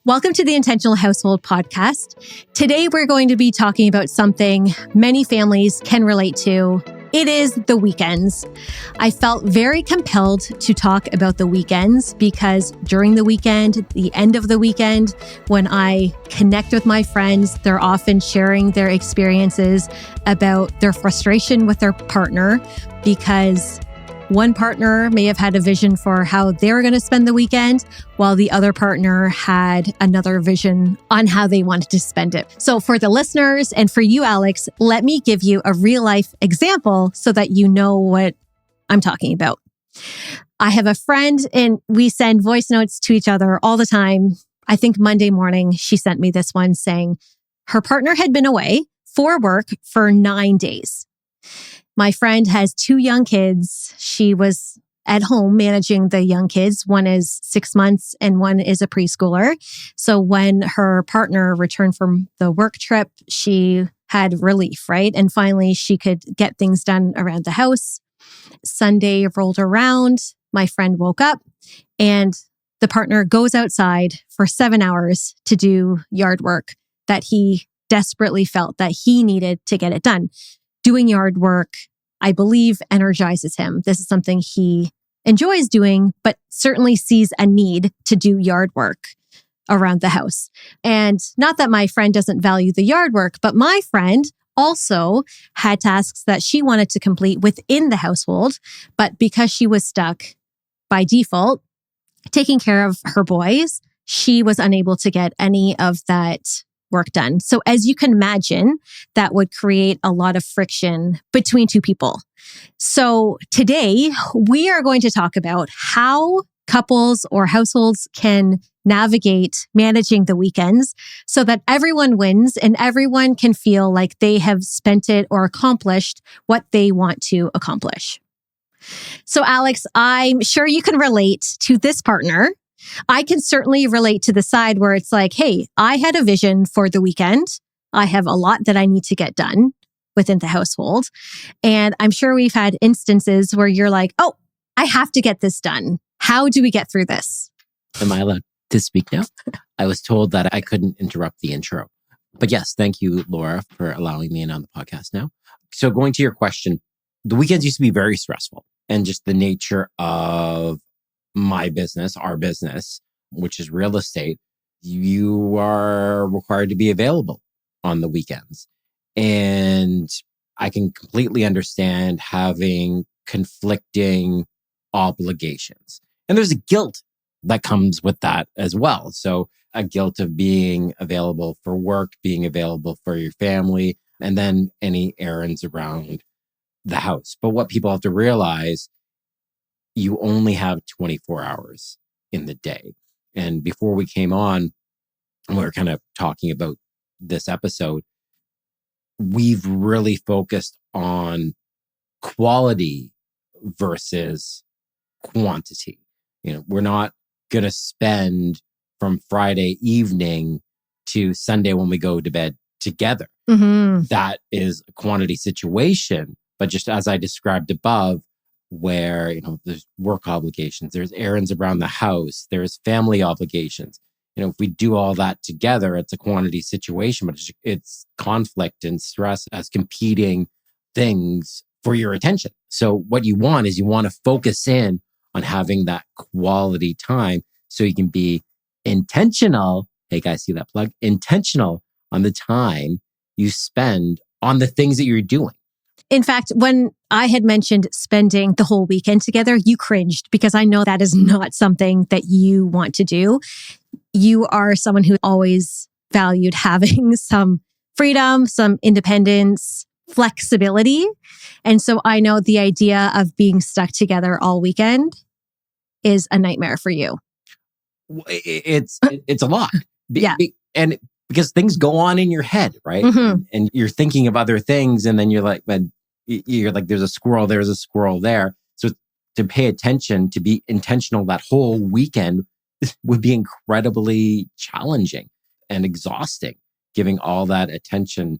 Welcome to the Intentional Household Podcast. Today, we're going to be talking about something many families can relate to. It is the weekends. I felt very compelled to talk about the weekends because during the weekend, the end of the weekend, when I connect with my friends, they're often sharing their experiences about their frustration with their partner because one partner may have had a vision for how they were going to spend the weekend, while the other partner had another vision on how they wanted to spend it. So for the listeners and for you, Alex, let me give you a real life example so that you know what I'm talking about. I have a friend and we send voice notes to each other all the time. I think Monday morning, she sent me this one saying her partner had been away for work for 9 days. My friend has 2 young kids. She was at home managing the young kids. One is 6 months and one is a preschooler. So when her partner returned from the work trip, she had relief, right? And finally, she could get things done around the house. Sunday rolled around. My friend woke up and the partner goes outside for 7 hours to do yard work that he desperately felt that he needed to get it done. Doing yard work, I believe, energizes him. This is something he enjoys doing, but certainly sees a need to do yard work around the house. And not that my friend doesn't value the yard work, but my friend also had tasks that she wanted to complete within the household. But because she was stuck by default, taking care of her boys, she was unable to get any of that work done. So as you can imagine, that would create a lot of friction between two people. So today we are going to talk about how couples or households can navigate managing the weekends so that everyone wins and everyone can feel like they have spent it or accomplished what they want to accomplish. So Alex, I'm sure you can relate to this partner. I can certainly relate to the side where it's like, hey, I had a vision for the weekend. I have a lot that I need to get done within the household. And I'm sure we've had instances where you're like, oh, I have to get this done. How do we get through this? Am I allowed to speak now? I was told that I couldn't interrupt the intro. But yes, thank you, Laura, for allowing me in on the podcast now. So going to your question, the weekends used to be very stressful, and just the nature of my business, our business, which is real estate, you are required to be available on the weekends. And I can completely understand having conflicting obligations. And there's a guilt that comes with that as well. So a guilt of being available for work, being available for your family, and then any errands around the house. But what people have to realize, you only have 24 hours in the day. And before we came on, we were kind of talking about this episode, we've really focused on quality versus quantity. We're not going to spend from Friday evening to Sunday when we go to bed together. Mm-hmm. That is a quantity situation. But just as I described above, where, there's work obligations, there's errands around the house, there's family obligations. If we do all that together, it's a quantity situation, but it's conflict and stress as competing things for your attention. So what you want is you want to focus in on having that quality time so you can be intentional. Hey guys, see that plug? Intentional on the time you spend on the things that you're doing. In fact, when I had mentioned spending the whole weekend together, you cringed because I know that is not something that you want to do. You are someone who always valued having some freedom, some independence, flexibility. And so I know the idea of being stuck together all weekend is a nightmare for you. It's a lot. Yeah. And because things go on in your head, right? Mm-hmm. And you're thinking of other things, and then you're like, there's a squirrel there. So to pay attention, to be intentional that whole weekend would be incredibly challenging and exhausting, giving all that attention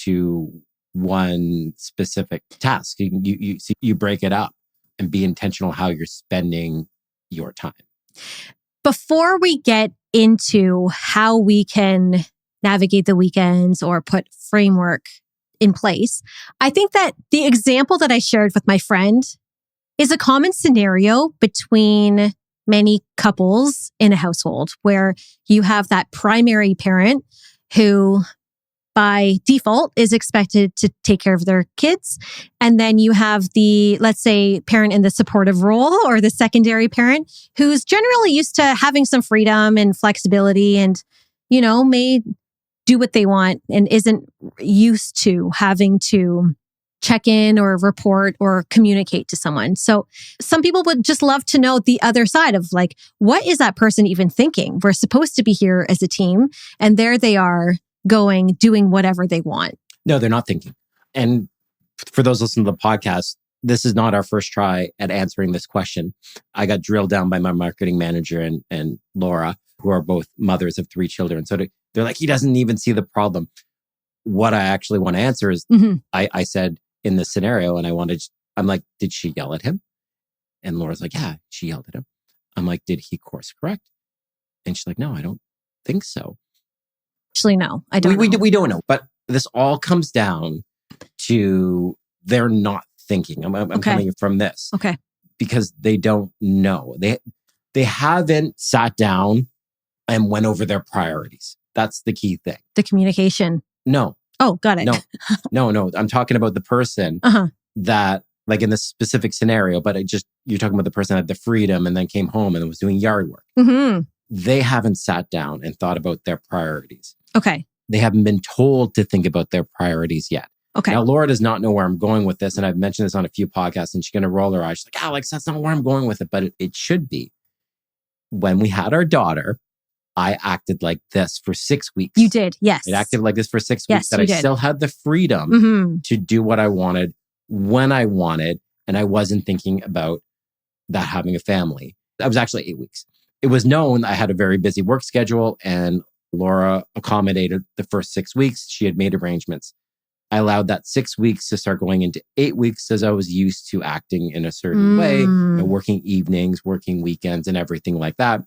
to one specific task. You break it up and be intentional how you're spending your time. Before we get into how we can navigate the weekends or put framework in place, I think that the example that I shared with my friend is a common scenario between many couples in a household where you have that primary parent who by default is expected to take care of their kids. And then you have the, let's say, parent in the supportive role or the secondary parent who's generally used to having some freedom and flexibility and, may do what they want and isn't used to having to check in or report or communicate to someone. So some people would just love to know the other side of like, what is that person even thinking? We're supposed to be here as a team and there they are doing whatever they want. No, they're not thinking. And for those listening to the podcast, this is not our first try at answering this question. I got drilled down by my marketing manager and Laura, who are both mothers of 3 children. So they're like, he doesn't even see the problem. What I actually want to answer is, I said in this scenario, and I'm like, did she yell at him? And Laura's like, yeah, she yelled at him. I'm like, did he course correct? And she's like, no, I don't think so. Actually, no, I don't know. We don't know. But this all comes down to they're not thinking. I'm coming from this. Okay. Because they don't know. They haven't sat down and went over their priorities. That's the key thing. The communication. No. Oh, got it. No. I'm talking about the person that, like in this specific scenario, but you're talking about the person that had the freedom and then came home and was doing yard work. Mm-hmm. They haven't sat down and thought about their priorities. Okay. They haven't been told to think about their priorities yet. Okay. Now, Laura does not know where I'm going with this. And I've mentioned this on a few podcasts and she's going to roll her eyes. She's like, Alex, that's not where I'm going with it. But it should be. When we had our daughter, I acted like this for 6 weeks. You did. Yes. I acted like this for 6 weeks. Yes, that I still had the freedom to do what I wanted when I wanted. And I wasn't thinking about that having a family. That was actually 8 weeks. It was known I had a very busy work schedule and Laura accommodated the first 6 weeks. She had made arrangements. I allowed that 6 weeks to start going into 8 weeks as I was used to acting in a certain way, working evenings, working weekends and everything like that.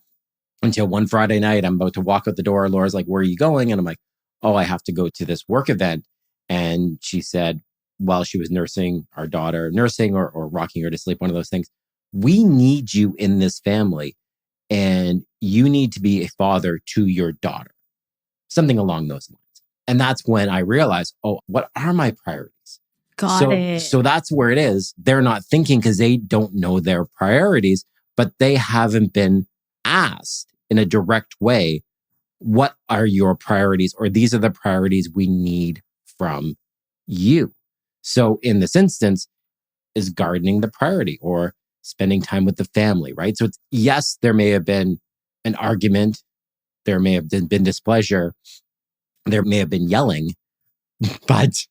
Until one Friday night, I'm about to walk out the door. Laura's like, where are you going? And I'm like, oh, I have to go to this work event. And she said, while she was nursing our daughter, or rocking her to sleep, one of those things, we need you in this family. And you need to be a father to your daughter. Something along those lines. And that's when I realized, oh, what are my priorities? Got it. So that's where it is. They're not thinking because they don't know their priorities, but they haven't been asked in a direct way, what are your priorities? Or these are the priorities we need from you. So in this instance, is gardening the priority or spending time with the family, right? So yes, there may have been an argument. There may have been displeasure. There may have been yelling, but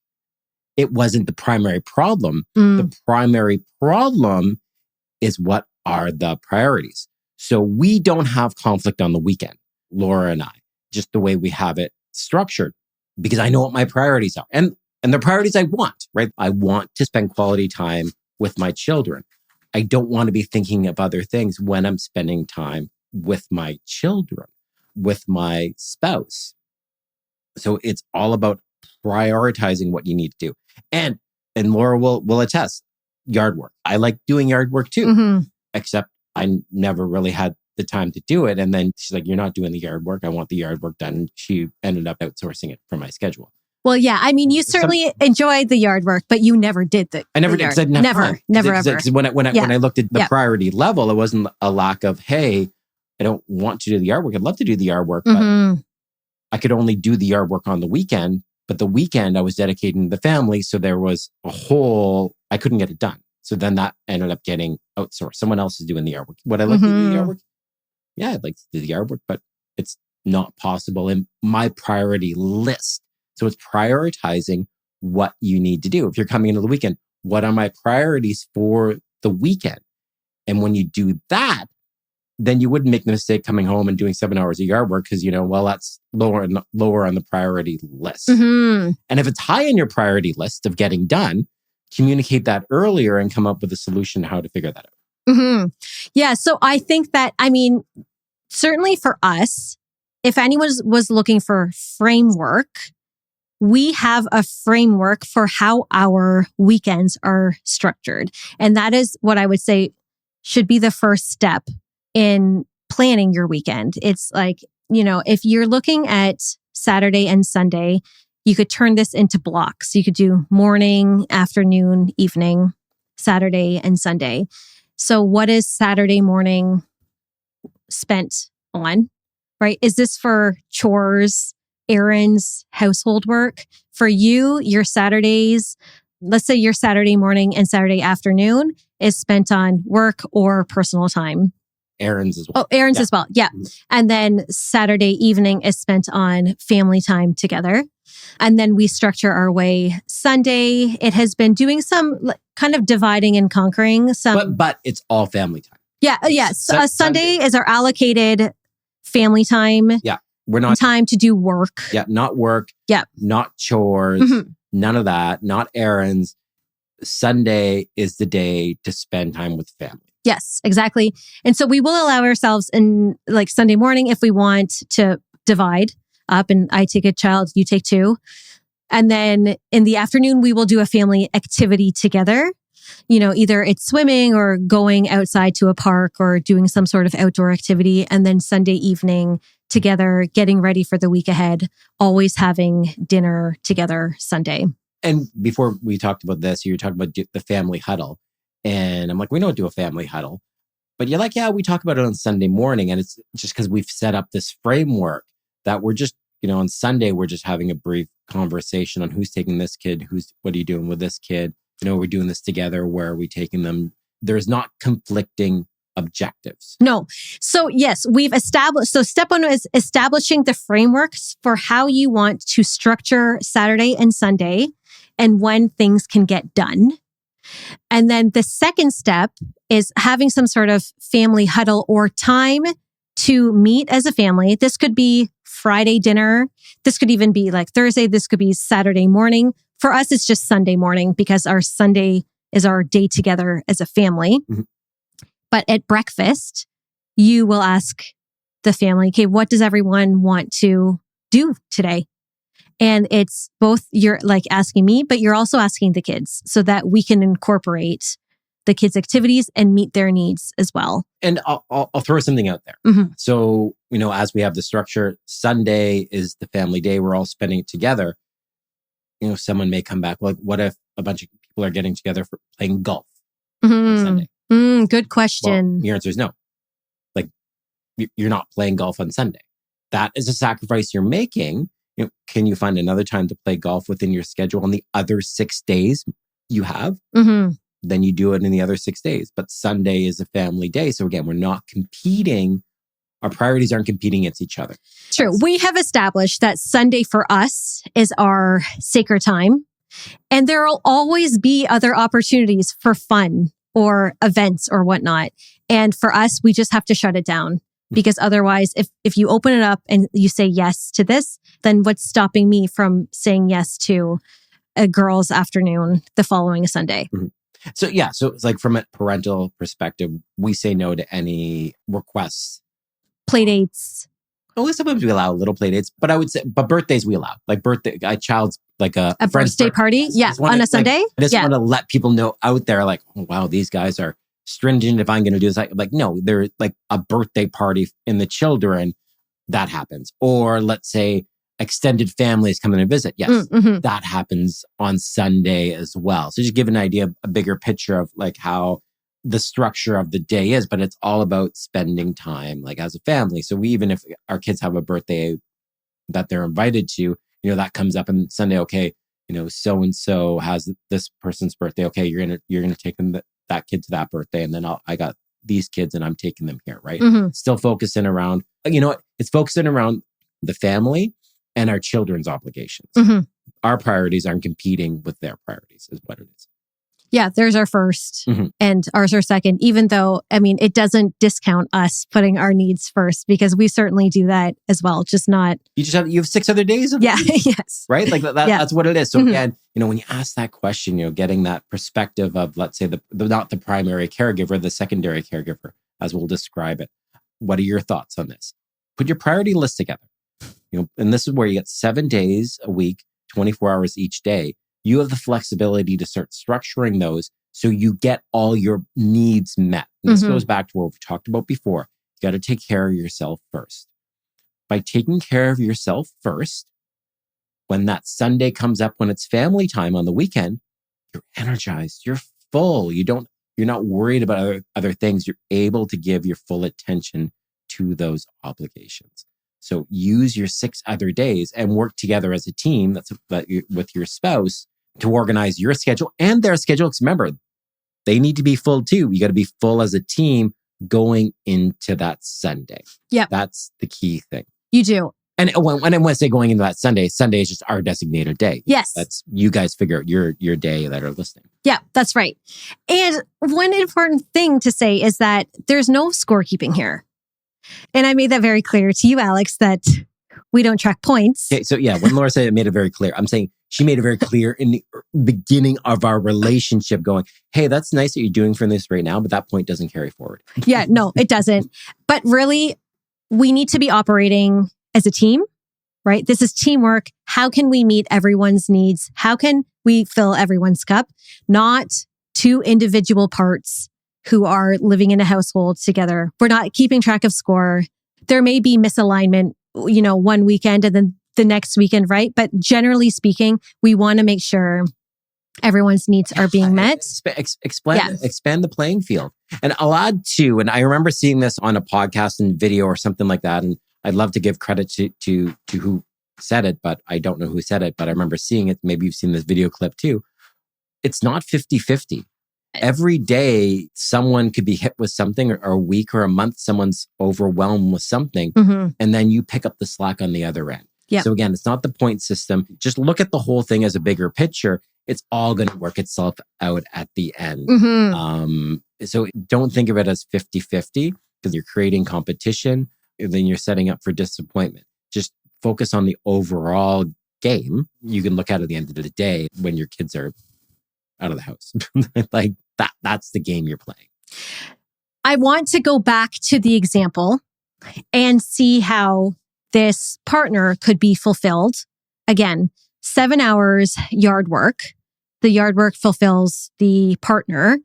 it wasn't the primary problem. The primary problem is what are the priorities. So we don't have conflict on the weekend, Laura and I, just the way we have it structured, because I know what my priorities are. And the priorities I want, right? I want to spend quality time with my children. I don't want to be thinking of other things when I'm spending time with my children, with my spouse. So it's all about prioritizing what you need to do. And Laura will attest, yard work. I like doing yard work too, except I never really had the time to do it. And then she's like, you're not doing the yard work. I want the yard work done. And she ended up outsourcing it from my schedule. Well, yeah. I mean, you certainly enjoyed the yard work, but you never did I never did because I didn't have time. Never, ever. When I looked at the priority level, it wasn't a lack of, hey, I don't want to do the yard work. I'd love to do the yard work, but I could only do the yard work on the weekend. But the weekend I was dedicating to the family. So there was I couldn't get it done. So then that ended up getting outsourced. Someone else is doing the yard work. Would I like to do the yard work? Yeah, I'd like to do the yard work, but it's not possible in my priority list. So it's prioritizing what you need to do. If you're coming into the weekend, what are my priorities for the weekend? And when you do that, then you wouldn't make the mistake coming home and doing 7 hours of yard work because, that's lower on the priority list. And if it's high on your priority list of getting done, communicate that earlier and come up with a solution how to figure that out. Yeah. So I think that, certainly for us, if anyone was looking for framework, we have a framework for how our weekends are structured. And that is what I would say should be the first step in planning your weekend. It's like, if you're looking at Saturday and Sunday, you could turn this into blocks. You could do morning, afternoon, evening, Saturday and Sunday. So what is Saturday morning spent on, right? Is this for chores, errands, household work? For you, your Saturdays, let's say your Saturday morning and Saturday afternoon is spent on work or personal time. Errands as well. Oh, errands as well. Yeah. And then Saturday evening is spent on family time together. And then we structure our way. Sunday, it has been doing some kind of dividing and conquering. But it's all family time. Yeah. Yes. Sunday is our allocated family time. Yeah. We're not time to do work. Yeah. Not work. Yeah. Not chores. None of that. Not errands. Sunday is the day to spend time with family. Yes, exactly. And so we will allow ourselves in like Sunday morning if we want to divide up and I take a child, you take two. And then in the afternoon, we will do a family activity together. Either it's swimming or going outside to a park or doing some sort of outdoor activity. And then Sunday evening together, getting ready for the week ahead, always having dinner together Sunday. And before we talked about this, you were talking about the family huddle. And I'm like, we don't do a family huddle. But you're like, yeah, we talk about it on Sunday morning. And it's just because we've set up this framework that we're just, on Sunday, we're just having a brief conversation on who's taking this kid, what are you doing with this kid? We're doing this together. Where are we taking them? There's not conflicting objectives. No. So yes, we've established. So step one is establishing the frameworks for how you want to structure Saturday and Sunday and when things can get done. And then the second step is having some sort of family huddle or time to meet as a family. This could be Friday dinner. This could even be like Thursday. This could be Saturday morning. For us, it's just Sunday morning because our Sunday is our day together as a family. Mm-hmm. But at breakfast, you will ask the family, okay, what does everyone want to do today? And it's both you're like asking me, but you're also asking the kids so that we can incorporate the kids' activities and meet their needs as well. And I'll throw something out there. Mm-hmm. So, as we have the structure, Sunday is the family day. We're all spending it together. Someone may come back. Like, what if a bunch of people are getting together for playing golf on Sunday? Good question. Well, your answer is no. Like, you're not playing golf on Sunday. That is a sacrifice you're making. Can you find another time to play golf within your schedule on the other 6 days you have? Mm-hmm. Then you do it in the other 6 days. But Sunday is a family day. So again, we're not competing. Our priorities aren't competing against each other. True. We have established that Sunday for us is our sacred time. And there will always be other opportunities for fun or events or whatnot. And for us, we just have to shut it down. Because otherwise, if you open it up and you say yes to this, then what's stopping me from saying yes to a girls' afternoon the following Sunday? Mm-hmm. So it's like from a parental perspective, we say no to any requests. Play dates. Only sometimes we allow little play dates, but I would say, but birthdays we allow. Like a child's like a birthday party. Yeah, on a Sunday. I just want to let people know out there, like, oh, wow, these guys are stringent. If I'm going to do this, like, no, they're like a birthday party in the children that happens. Or let's say extended families come in and visit. Yes, that happens on Sunday as well. So just give an idea, a bigger picture of like how the structure of the day is, but it's all about spending time like as a family. So even if our kids have a birthday that they're invited to, that comes up on Sunday. Okay, so-and-so has this person's birthday. Okay, you're going to take them that kid to that birthday. And then I got these kids and I'm taking them here, right? Mm-hmm. Still focusing around, it's focusing around the family and our children's obligations. Mm-hmm. Our priorities aren't competing with their priorities is what it is. Yeah, there's our first and ours are second, even though, it doesn't discount us putting our needs first because we certainly do that as well. Just not... You have 6 other days of yes. Right? Like that's what it is. So again, when you ask that question, getting that perspective of, let's say, not the primary caregiver, the secondary caregiver, as we'll describe it. what are your thoughts on this? Put your priority list together. And this is where you get 7 days a week, 24 hours each day. You have the flexibility to start structuring those so you get all your needs met. And this goes back to what we've talked about before. You got to take care of yourself first. By taking care of yourself first, when that Sunday comes up, when it's family time on the weekend, you're energized, you're full. You're not worried about other things. You're able to give your full attention to those obligations. So use your 6 other days and work together as a team with your spouse to organize your schedule and their schedule. Because remember, they need to be full too. You got to be full as a team going into that Sunday. Yeah. That's the key thing. You do. And when I say going into that Sunday is just our designated day. Yes. That's, you guys figure out your day that are listening. Yeah, that's right. And one important thing to say is that there's no scorekeeping here. And I made that very clear to you, Alex, that we don't track points. Okay, so yeah, when Laura said it made it very clear, I'm saying she made it very clear in the beginning of our relationship going, hey, that's nice that you're doing for this right now, but that point doesn't carry forward. Yeah, no, it doesn't. But really, we need to be operating as a team, right? This is teamwork. How can we meet everyone's needs? How can we fill everyone's cup? Not 2 individual parts who are living in a household together. We're not keeping track of score. There may be misalignment, one weekend and then the next weekend, right? But generally speaking, we want to make sure everyone's needs are being met. Expand the playing field. And I'll add too, and I remember seeing this on a podcast and video or something like that. And I'd love to give credit to who said it, but I don't know who said it, but I remember seeing it. Maybe you've seen this video clip too. It's not 50-50. Every day, someone could be hit with something, or a week or a month, someone's overwhelmed with something, and then you pick up the slack on the other end. Yep. So again, it's not the point system. Just look at the whole thing as a bigger picture. It's all going to work itself out at the end. So don't think of it as 50-50 because you're creating competition, and then you're setting up for disappointment. Just focus on the overall game. You can look at it at the end of the day when your kids are out of the house. Like that's the game you're playing. I want to go back to the example and see how this partner could be fulfilled. Again, 7 hours yard work. The yard work fulfills the partner.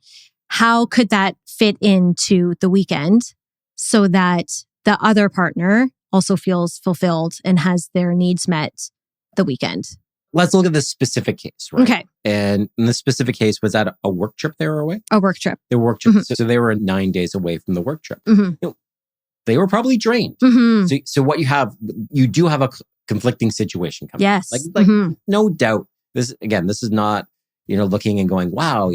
How could that fit into the weekend so that the other partner also feels fulfilled and has their needs met the weekend? Let's look at this specific case, right? Okay. And in this specific case, was that a work trip they were away? A work trip. They were work trip. So they were 9 days away from the work trip. They were probably drained. So what you do have a conflicting situation coming. Yes. Like no doubt. This is not, looking and going, wow,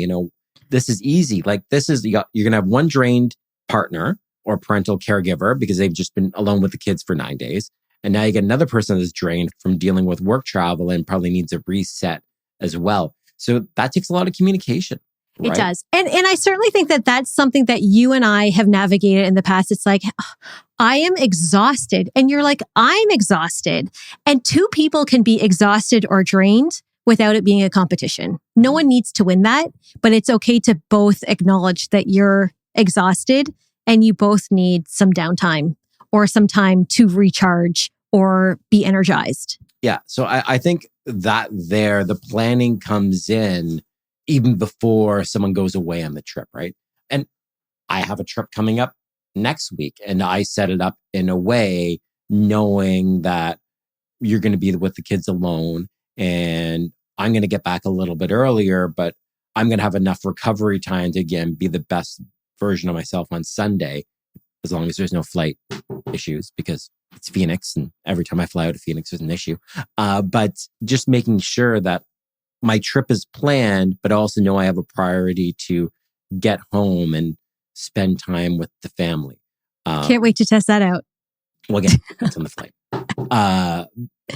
this is easy. Like this is, you're going to have one drained partner or parental caregiver because they've just been alone with the kids for 9 days. And now you get another person that's drained from dealing with work travel and probably needs a reset as well. So that takes a lot of communication. Right? It does. And I certainly think that that's something that you and I have navigated in the past. It's like, I am exhausted. And you're like, I'm exhausted. And 2 people can be exhausted or drained without it being a competition. No one needs to win that, but it's okay to both acknowledge that you're exhausted and you both need some downtime or some time to recharge or be energized. Yeah. So I think that the planning comes in even before someone goes away on the trip, right? And I have a trip coming up next week and I set it up in a way knowing that you're going to be with the kids alone and I'm going to get back a little bit earlier, but I'm going to have enough recovery time to, again, be the best version of myself on Sunday, as long as there's no flight issues, because it's Phoenix and every time I fly out of Phoenix, there's an issue. But just making sure that my trip is planned, but also know I have a priority to get home and spend time with the family. Can't wait to test that out. Well, again, that's on the flight.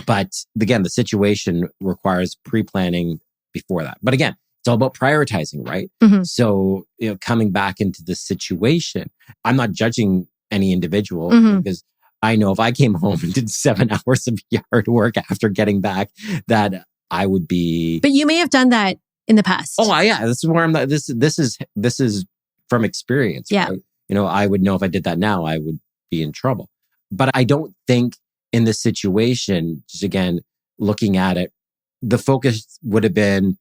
But again, the situation requires pre-planning before that. But again, it's all about prioritizing, right? So, coming back into the situation, I'm not judging any individual because I know if I came home and did 7 hours of yard work after getting back, that I would be. But you may have done that in the past. Oh yeah, this is where I'm. This is from experience. Yeah. Right? I would know if I did that now, I would be in trouble. But I don't think in this situation, just again, looking at it, the focus would have been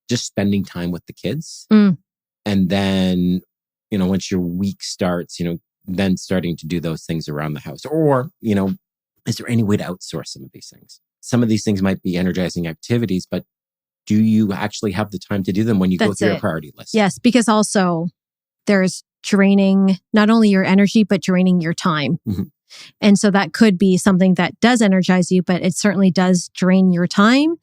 just spending time with the kids. And then, once your week starts, then starting to do those things around the house. Or, is there any way to outsource some of these things? Some of these things might be energizing activities, but do you actually have the time to do them when you go through your priority list? Yes, because also there's draining not only your energy, but draining your time. And so that could be something that does energize you, but it certainly does drain your time.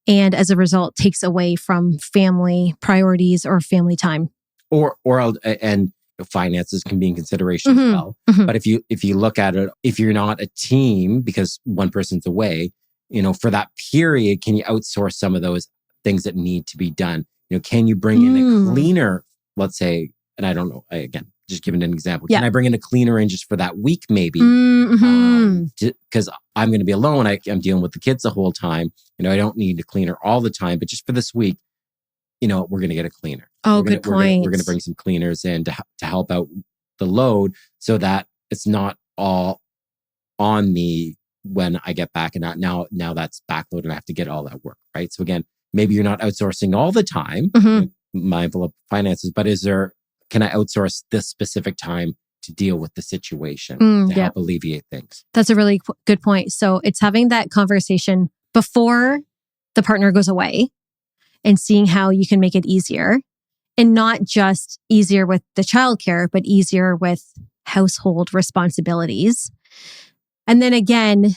And as a result, takes away from family priorities or family time. And finances can be in consideration as well. But if you look at it, if you're not a team because one person's away, for that period, can you outsource some of those things that need to be done? Can you bring in a cleaner, let's say, and I don't know, again, just giving an example. Can I bring in a cleaner in just for that week, maybe? Because I'm going to be alone. I'm dealing with the kids the whole time. I don't need a cleaner all the time, but just for this week, we're going to get a cleaner. Good point. We're going to bring some cleaners in to help out the load so that it's not all on me when I get back. And now that's backloaded and I have to get all that work, right? So again, maybe you're not outsourcing all the time, mindful of finances, but can I outsource this specific time to deal with the situation to help alleviate things? That's a really good point. So it's having that conversation before the partner goes away and seeing how you can make it easier, and not just easier with the childcare, but easier with household responsibilities. And then again,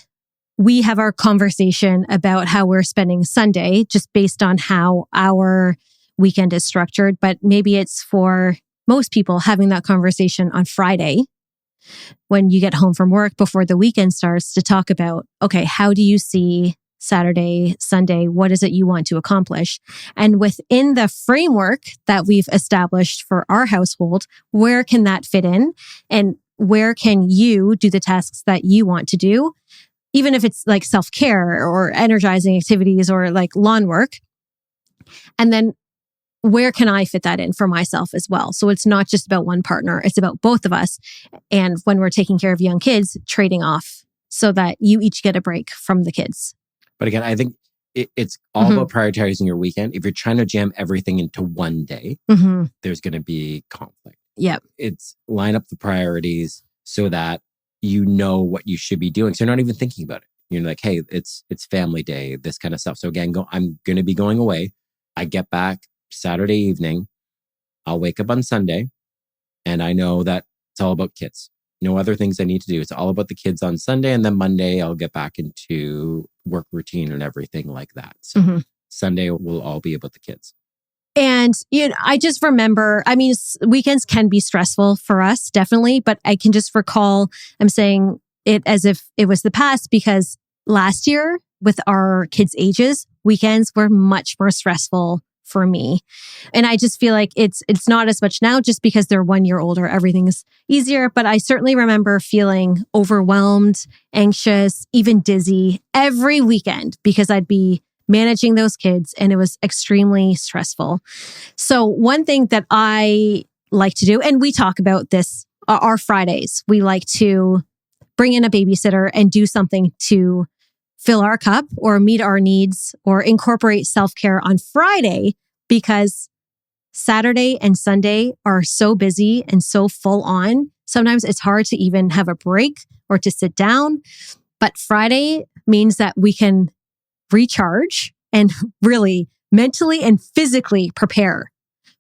we have our conversation about how we're spending Sunday just based on how our weekend is structured. But maybe it's for most people having that conversation on Friday when you get home from work before the weekend starts to talk about, okay, how do you see Saturday, Sunday? What is it you want to accomplish? And within the framework that we've established for our household, where can that fit in? And where can you do the tasks that you want to do? Even if it's like self-care or energizing activities or like lawn work. And then where can I fit that in for myself as well? So it's not just about one partner, it's about both of us. And when we're taking care of young kids, trading off so that you each get a break from the kids. But again, I think it's all about prioritizing your weekend. If you're trying to jam everything into one day, there's going to be conflict. It's line up the priorities so that you know what you should be doing. So you're not even thinking about it. You're like, hey, it's family day, this kind of stuff. So again, I'm going to be going away. I get back Saturday evening. I'll wake up on Sunday and I know that it's all about kids. No other things I need to do. It's all about the kids on Sunday. And then Monday, I'll get back into work routine and everything like that. So Sunday will all be about the kids. And, I just remember, weekends can be stressful for us, definitely, but I can just recall, I'm saying it as if it was the past because last year with our kids' ages, weekends were much more stressful for me. And I just feel like it's not as much now just because they're 1 year older, everything's easier. But I certainly remember feeling overwhelmed, anxious, even dizzy every weekend because I'd be managing those kids and it was extremely stressful. So one thing that I like to do, and we talk about this, our Fridays, we like to bring in a babysitter and do something to fill our cup or meet our needs or incorporate self-care on Friday because Saturday and Sunday are so busy and so full on. Sometimes it's hard to even have a break or to sit down. But Friday means that we can recharge and really mentally and physically prepare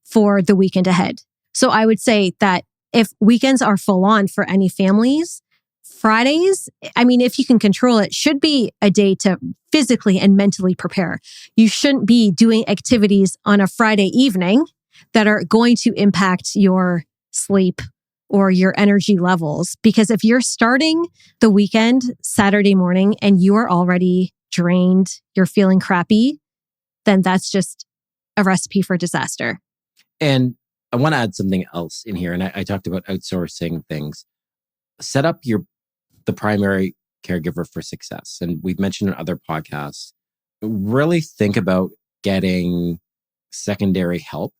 for the weekend ahead. So I would say that if weekends are full on for any families, Fridays, if you can control it, should be a day to physically and mentally prepare. You shouldn't be doing activities on a Friday evening that are going to impact your sleep or your energy levels. Because if you're starting the weekend Saturday morning and you are already drained, you're feeling crappy, then that's just a recipe for disaster. And I want to add something else in here. And I talked about outsourcing things. Set up the primary caregiver for success. And we've mentioned in other podcasts, really think about getting secondary help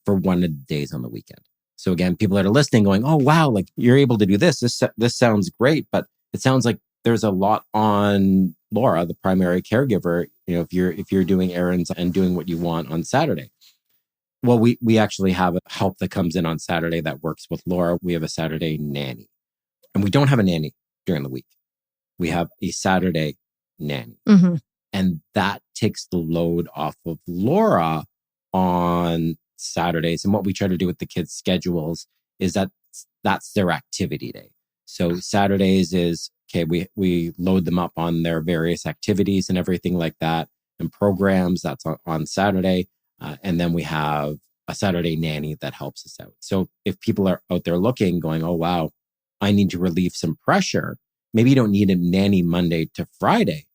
for one of the days on the weekend. So again, people that are listening going, oh, wow, like you're able to do this. This sounds great, but it sounds like there's a lot on Laura, the primary caregiver, if you're doing errands and doing what you want on Saturday. Well, we actually have help that comes in on Saturday that works with Laura. We have a Saturday nanny. And we don't have a nanny during the week. We have a Saturday nanny. Mm-hmm. And that takes the load off of Laura on Saturdays. And what we try to do with the kids' schedules is that's their activity day. So Saturdays is, okay, we load them up on their various activities and everything like that and programs. That's on Saturday. And then we have a Saturday nanny that helps us out. So if people are out there looking, going, oh, wow, I need to relieve some pressure. Maybe you don't need a nanny Monday to Friday,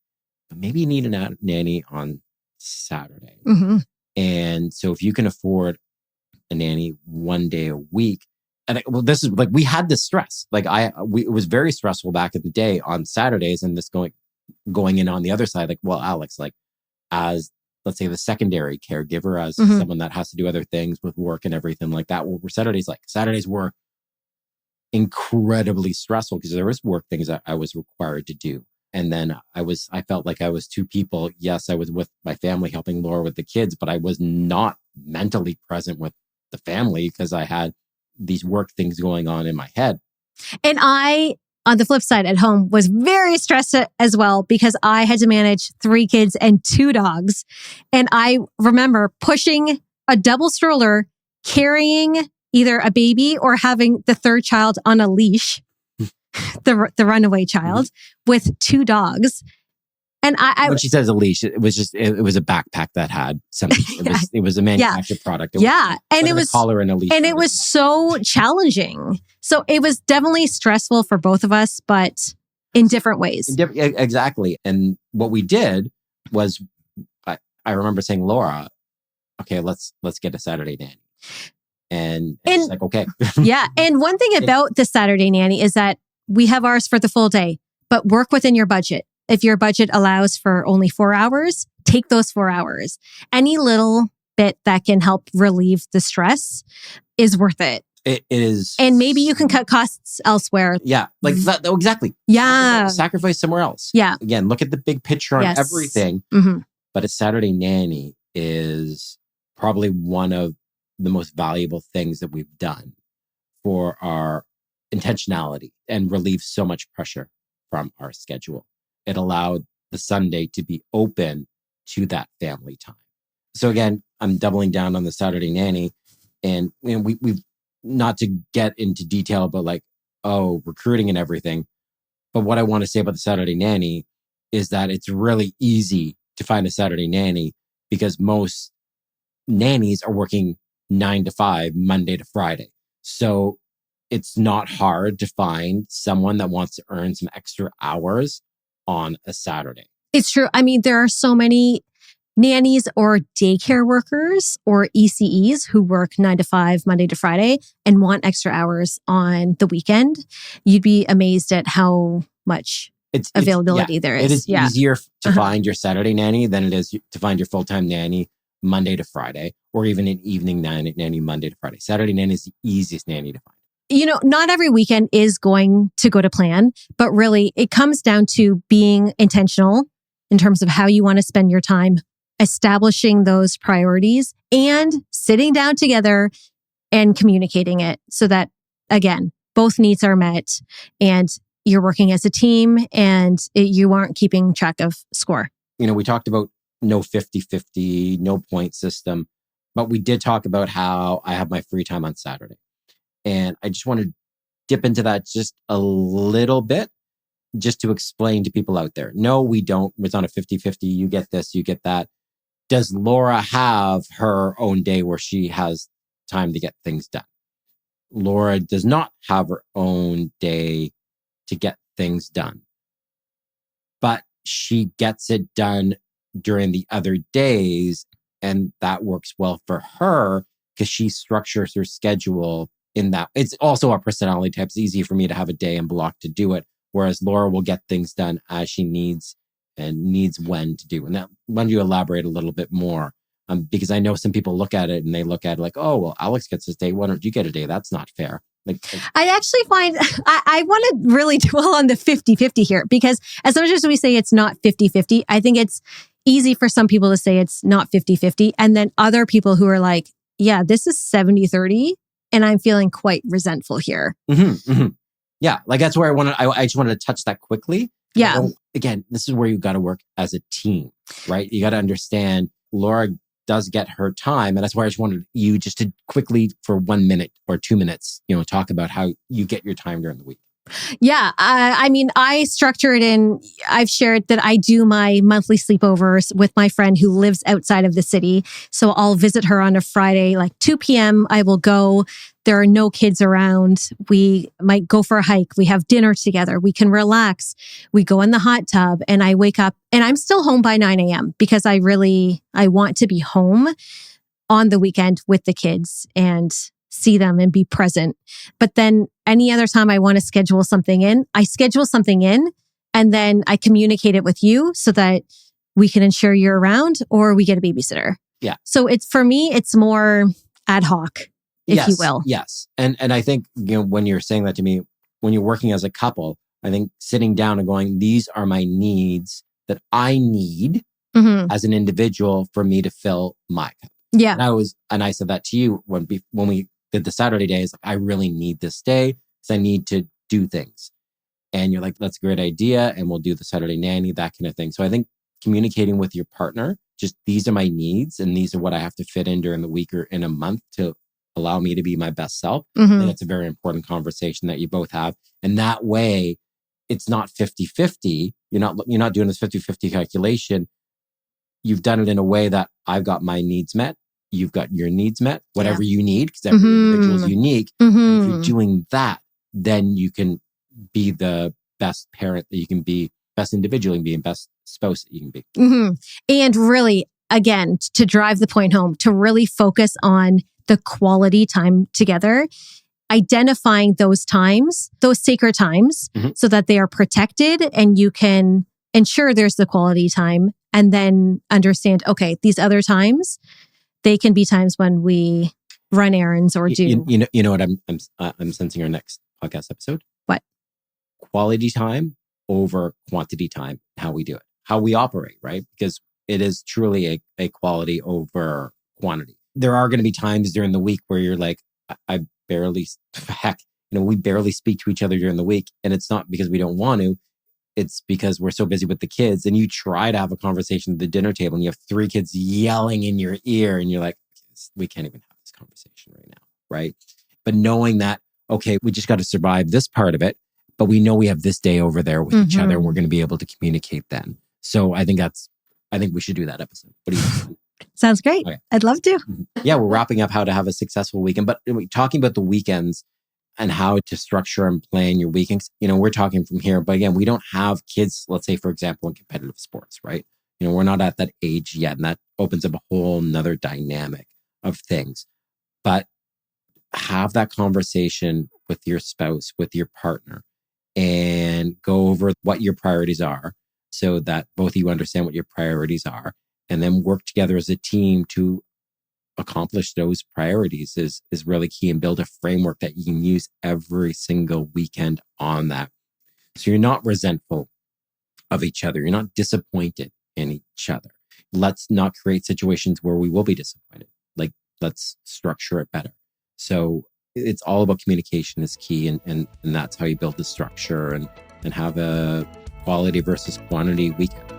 but maybe you need a nanny on Saturday. Mm-hmm. And so if you can afford a nanny one day a week, and this is like, we had this stress. Like it was very stressful back in the day on Saturdays, and this going in on the other side, like, well, Alex, like as let's say the secondary caregiver, as mm-hmm. someone that has to do other things with work and everything like that. Well, Saturdays were incredibly stressful because there was work things that I was required to do. And then I felt like I was two people. Yes, I was with my family helping Laura with the kids, but I was not mentally present with the family because I had these work things going on in my head. And I, on the flip side at home, was very stressed as well because I had to manage 3 kids and 2 dogs. And I remember pushing a double stroller, carrying either a baby or having the 3rd child on a leash, the runaway child, with 2 dogs. And when she says a leash, it was a backpack that had something. It was a manufactured product. And it was a collar and a leash. And it was so challenging. So it was definitely stressful for both of us, but in different ways. Exactly. And what we did was, I remember saying, Laura, okay, let's get a Saturday nanny. And she's like, okay. Yeah. And one thing about the Saturday nanny is that we have ours for the full day, but work within your budget. If your budget allows for only 4 hours, take those 4 hours. Any little bit that can help relieve the stress is worth it. It is. And maybe you can cut costs elsewhere. Yeah. Like that. Exactly. Yeah. Sacrifice somewhere else. Yeah. Again, look at the big picture on everything. Mm-hmm. But a Saturday nanny is probably one of the most valuable things that we've done for our intentionality and relieve so much pressure from our schedule. It allowed the Sunday to be open to that family time. So again, I'm doubling down on the Saturday nanny, and we've not to get into detail about like, recruiting and everything. But what I want to say about the Saturday nanny is that it's really easy to find a Saturday nanny because most nannies are working 9 to 5, Monday to Friday. So it's not hard to find someone that wants to earn some extra hours on a Saturday. It's true. I mean, there are so many nannies or daycare workers or ECEs who work 9 to 5, Monday to Friday, and want extra hours on the weekend. You'd be amazed at how much availability there is. It is easier to find your Saturday nanny than it is to find your full-time nanny Monday to Friday, or even an evening nanny Monday to Friday. Saturday nanny is the easiest nanny to find. Not every weekend is going to go to plan, but really it comes down to being intentional in terms of how you want to spend your time, establishing those priorities and sitting down together and communicating it so that, again, both needs are met and you're working as a team and you aren't keeping track of score. We talked about no 50-50, no point system, but we did talk about how I have my free time on Saturday. And I just want to dip into that just a little bit, just to explain to people out there. No, we don't. It's on a 50-50. You get this, you get that. Does Laura have her own day where she has time to get things done? Laura does not have her own day to get things done. But she gets it done during the other days. And that works well for her because she structures her schedule in that. It's also our personality type. It's easy for me to have a day and block to do it. Whereas Laura will get things done as she needs and needs when to do. And that, when you elaborate a little bit more Because I know some people look at it and they look at it like, oh, well, Alex gets his day. Why don't you get a day? That's not fair. I actually find I want to really dwell on the 50-50 here, because as much as we say it's not 50-50, I think it's easy for some people to say it's not 50-50. And then other people who are like, yeah, this is 70-30 and I'm feeling quite resentful here. Mm-hmm, mm-hmm. Yeah, like that's where I just wanted to touch that quickly. Yeah. Again, this is where you got to work as a team, right? You got to understand Laura does get her time. And that's why I just wanted you just to quickly, for 1 minute or 2 minutes, talk about how you get your time during the week. Yeah. I mean, I structure it in, I've shared that I do my monthly sleepovers with my friend who lives outside of the city. So I'll visit her on a Friday, like 2 p.m. I will go. There are no kids around. We might go for a hike. We have dinner together. We can relax. We go in the hot tub and I wake up and I'm still home by 9 a.m. because I want to be home on the weekend with the kids and see them and be present. But then any other time I want to schedule something in, I schedule something in and then I communicate it with you so that we can ensure you're around or we get a babysitter. Yeah. So for me, it's more ad hoc, if you will. Yes. And I think, when you're saying that to me, when you're working as a couple, I think sitting down and going, these are my needs that I need as an individual for me to fill my cup. Yeah. And I said that to you when we did the Saturday days. I really need this day because I need to do things. And you're like, that's a great idea. And we'll do the Saturday nanny, that kind of thing. So I think communicating with your partner, just these are my needs and these are what I have to fit in during the week or in a month to allow me to be my best self. I think it's a very important conversation that you both have. And that way it's not 50-50. You're not doing this 50-50 calculation. You've done it in a way that I've got my needs met. You've got your needs met, whatever you need, because every individual is unique. And if you're doing that, then you can be the best parent that you can be, best individual you can be, and best spouse that you can be. And really, again, to drive the point home, to really focus on the quality time together, identifying those times, those sacred times, so that they are protected and you can ensure there's the quality time, and then understand, okay, these other times, they can be times when we run errands or do. You know what I'm sensing our next podcast episode? What? Quality time over quantity time, how we do it, how we operate, right? Because it is truly a quality over quantity. There are going to be times during the week where you're like, I barely, we barely speak to each other during the week. And it's not because we don't want to. It's because we're so busy with the kids, and you try to have a conversation at the dinner table and you have 3 kids yelling in your ear and you're like, we can't even have this conversation right now. Right. But knowing that, okay, we just got to survive this part of it, but we know we have this day over there with each other. We're going to be able to communicate then. So I think we should do that episode. What do you think? Sounds great. Okay. I'd love to. Yeah. We're wrapping up how to have a successful weekend, but talking about the weekends and how to structure and plan your weekends. We're talking from here, but again, we don't have kids, let's say, for example, in competitive sports, right? We're not at that age yet, and that opens up a whole nother dynamic of things. But have that conversation with your spouse, with your partner, and go over what your priorities are so that both of you understand what your priorities are, and then work together as a team to accomplish those priorities is really key, and build a framework that you can use every single weekend on that. So you're not resentful of each other. You're not disappointed in each other. Let's not create situations where we will be disappointed. Like, let's structure it better. So it's all about communication is key. And that's how you build the structure and have a quality versus quantity weekend,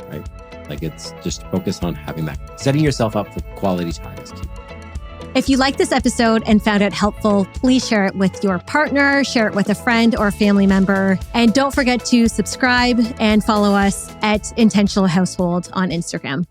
right? Like, it's just focus on having that. Setting yourself up for quality time is key. If you like this episode and found it helpful, please share it with your partner, share it with a friend or family member. And don't forget to subscribe and follow us at Intentional Household on Instagram.